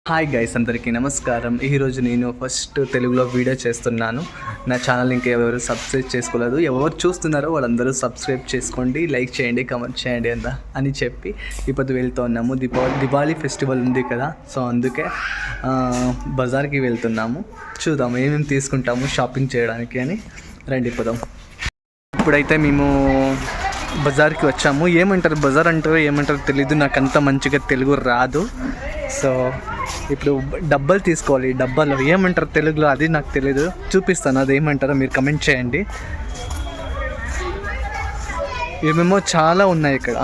Hi guys, అందరికీ నమస్కారం. ఈరోజు నేను ఫస్ట్ తెలుగులో వీడియో చేస్తున్నాను. నా ఛానల్ ఇంకా ఎవరు సబ్స్క్రైబ్ చేసుకోలేదు. ఎవరు చూస్తున్నారో వాళ్ళందరూ సబ్స్క్రైబ్ చేసుకోండి, లైక్ చేయండి, కమెంట్ చేయండి అని చెప్పి ఇప్పుడు వెళ్తున్నాము. దివాళీ ఫెస్టివల్ ఉంది కదా, సో అందుకే బజార్కి వెళ్తున్నాము. చూద్దాం ఏమేమి తీసుకుంటాము షాపింగ్ చేయడానికి అని. రండి పోదాం. ఇప్పుడైతే మేము బజార్కి వచ్చాము. ఏమంటారు బజార్ అంటారో ఏమంటారో తెలీదు, నాకు అంత మంచిగా తెలుగు రాదు. సో ఇప్పుడు డబ్బాలు తీసుకోవాలి. డబ్బాలు ఏమంటారు తెలుగులో అది నాకు తెలీదు, చూపిస్తాను. అది ఏమంటారో మీరు కమెంట్ చేయండి. ఏమేమో చాలా ఉన్నాయి ఇక్కడ,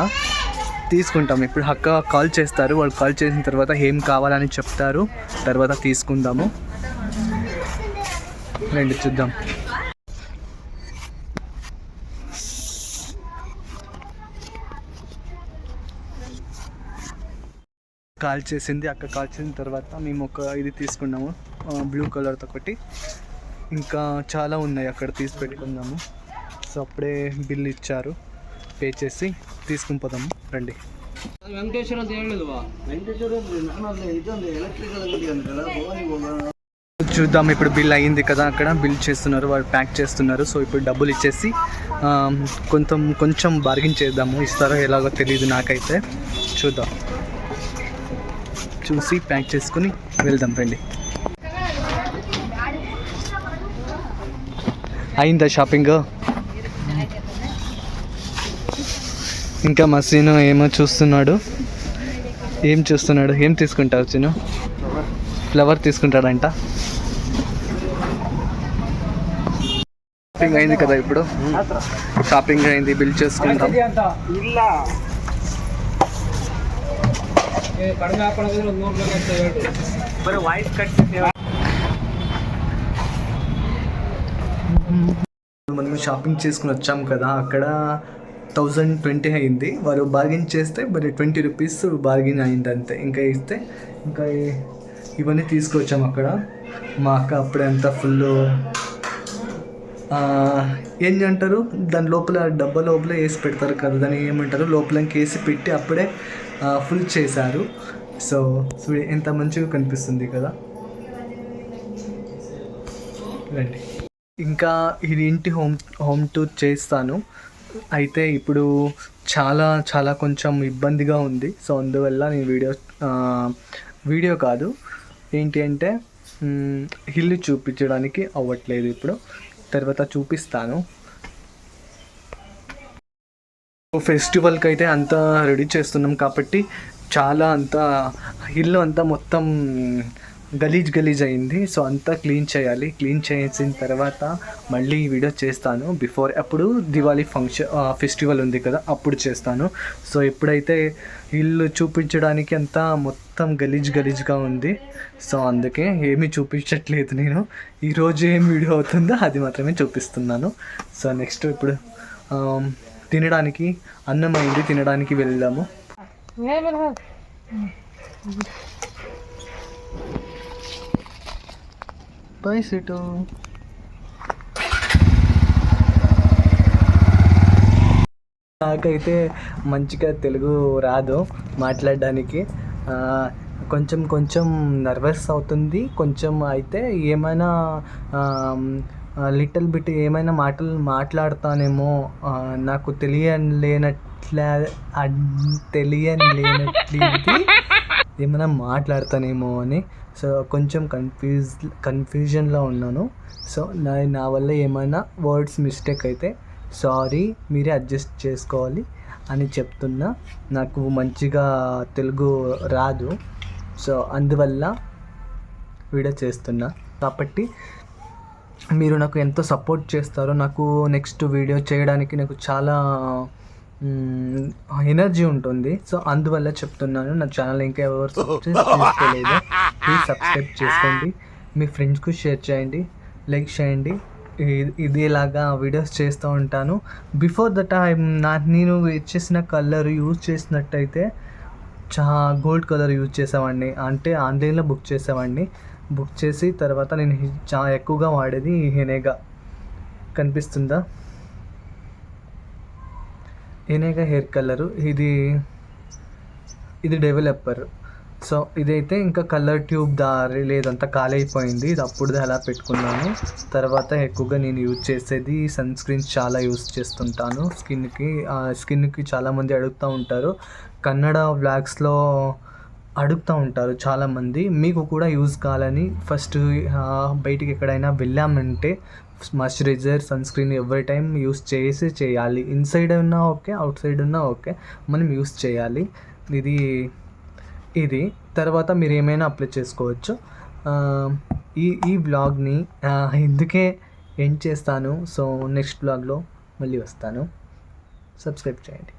తీసుకుంటాము. ఇప్పుడు అక్క కాల్ చేస్తారు, వాళ్ళు కాల్ చేసిన తర్వాత ఏం కావాలని చెప్తారు, తర్వాత తీసుకుందాము. రండి చూద్దాం. కాల్ చేసింది అక్క. కాల్ చేసిన తర్వాత మేము ఒక ఇది తీసుకున్నాము, బ్లూ కలర్తో ఒకటి. ఇంకా చాలా ఉన్నాయి అక్కడ, తీసి పెట్టుకున్నాము. సో అప్పుడే బిల్ ఇచ్చారు, పే చేసి తీసుకుని పోదాము. రండి. చూద్దాం. ఇప్పుడు బిల్ అయ్యింది కదా, అక్కడ బిల్ చేస్తున్నారు, వాళ్ళు ప్యాక్ చేస్తున్నారు. సో ఇప్పుడు డబ్బులు ఇచ్చేసి కొంచెం బార్గెన్ చేద్దాము. ఇస్తారో ఎలాగో తెలియదు నాకైతే. చూద్దాం, చూసి ప్యాక్ చేసుకుని వెళ్దాం. రండి. అయిందా షాపింగ్? ఇంకా మా సీను ఏమో చూస్తున్నాడు. ఏం చూస్తున్నాడు? ఏం తీసుకుంటావు సీను? ఫ్లవర్ తీసుకుంటాడంట. షాపింగ్ అయింది కదా, ఇప్పుడు షాపింగ్ అయింది, బిల్ చేసుకుంటాం. మనం షాపింగ్ చేసుకుని వచ్చాం కదా, అక్కడ 1020 అయింది. వారు బార్గెన్ చేస్తే మరి 20 రూపీస్ బార్గెన్ అయింది అంతే. ఇంకా ఇస్తే ఇంకా ఇవన్నీ తీసుకొచ్చాము అక్కడ. మా అక్క అప్పుడే అంతా ఫుల్ ఏం అంటారు దాని లోపల, డబ్బా లోపల వేసి పెడతారు కదా, దాన్ని ఏమంటారు, లోపలకి వేసి పెట్టి అప్పుడే ఫుల్ చేశారు. సో ఎంత మంచిగా కనిపిస్తుంది కదా. రండి. ఇంకా ఇది ఇంటి హోమ్ టూర్ చేస్తాను. అయితే ఇప్పుడు చాలా కొంచెం ఇబ్బందిగా ఉంది. సో అందువల్ల నేను వీడియో కాదు, ఏంటి అంటే ఇల్లు చూపించడానికి అవ్వట్లేదు. ఇప్పుడు తర్వాత చూపిస్తాను. ఫెస్టివల్కి అయితే అంతా రెడీ చేస్తున్నాం కాబట్టి అంతా ఇల్లు అంతా మొత్తం గలీజ్ అయింది. సో అంతా క్లీన్ చేయాలి. క్లీన్ చేసిన తర్వాత మళ్ళీ వీడియో చేస్తాను. అప్పుడు దివాళీ ఫెస్టివల్ ఉంది కదా, అప్పుడు చేస్తాను. సో ఎప్పుడైతే ఇల్లు చూపించడానికి అంతా మొత్తం గలీజ్గా ఉంది. సో అందుకే ఏమీ చూపించట్లేదు నేను. ఈరోజు ఏం వీడియో అవుతుందో అది మాత్రమే చూపిస్తున్నాను. సో నెక్స్ట్ ఇప్పుడు తినడానికి అన్నం అయింది, తినడానికి వెళ్దాము. బాయ్ సీటు. నాకైతే మంచిగా తెలుగు రాదు మాట్లాడడానికి. కొంచెం నర్వస్ అవుతుంది. కొంచెం అయితే ఏమైనా లిటిల్ బిట్ ఏమైనా మాటలు మాట్లాడతానేమో, నాకు తెలియలేనట్లే ఏమైనా మాట్లాడతానేమో అని. సో కొంచెం కన్ఫ్యూజన్లో ఉన్నాను. సో నా వల్ల ఏమైనా వర్డ్స్ మిస్టేక్ అయితే సారీ, మీరే అడ్జస్ట్ చేసుకోవాలి అని చెప్తున్నా. నాకు మంచిగా తెలుగు రాదు, సో అందువల్ల వీడియో చేస్తున్నా. కాబట్టి మీరు నాకు ఎంతో సపోర్ట్ చేస్తారో, నాకు నెక్స్ట్ వీడియో చేయడానికి నాకు చాలా ఎనర్జీ ఉంటుంది. సో అందువల్ల చెప్తున్నాను. నా ఛానల్ ఇంకా ఎవరు సబ్స్క్రైబ్ చేసుకోలేదు, ప్లీజ్ సబ్స్క్రైబ్ చేసుకోండి. మీ ఫ్రెండ్స్కు షేర్ చేయండి, లైక్ చేయండి. ఇదేలాగా వీడియోస్ చేస్తూ ఉంటాను. బిఫోర్ దట్ నేను చేసిన కలర్ యూజ్ చేసినట్టయితే గోల్డ్ కలర్ యూజ్ చేసేవాడిని. అంటే ఆన్లైన్లో బుక్ చేసేవాడిని. బుక్ చేసి తర్వాత నేను చాలా ఎక్కువగా వాడేది హెనేగా. కనిపిస్తుందా? హెనేగా హెయిర్ కలరు ఇది డెవలపర్. సో ఇదైతే ఇంకా కలర్ ట్యూబ్ దారి లేదంతా ఖాళీ అయిపోయింది. ఇది అప్పుడుది అలా పెట్టుకున్నాను. తర్వాత ఎక్కువగా నేను యూజ్ చేసేది సన్ స్క్రీన్స్ చాలా యూజ్ చేస్తుంటాను స్కిన్కి చాలామంది అడుగుతూ ఉంటారు. కన్నడ వ్లాగ్స్లో అడుగుతూ ఉంటారు చాలామంది. మీకు కూడా యూజ్ కావాలని ఫస్ట్ బయటికి ఎక్కడైనా వెళ్ళామంటే moisturiser sunscreen every time use చేయాలి. ఇన్సైడ్ ఉన్నా ఓకే, అవుట్ సైడ్ ఉన్నా ఓకే, మనం యూస్ చేయాలి. ఇది తర్వాత మీరు ఏమైనా అప్లై చేసుకోవచ్చు. ఈ వ్లాగ్ని ఇందుకే ఎండ్ చేస్తాను. సో నెక్స్ట్ వ్లాగ్లో మళ్ళీ వస్తాను. సబ్స్క్రైబ్ చేయండి.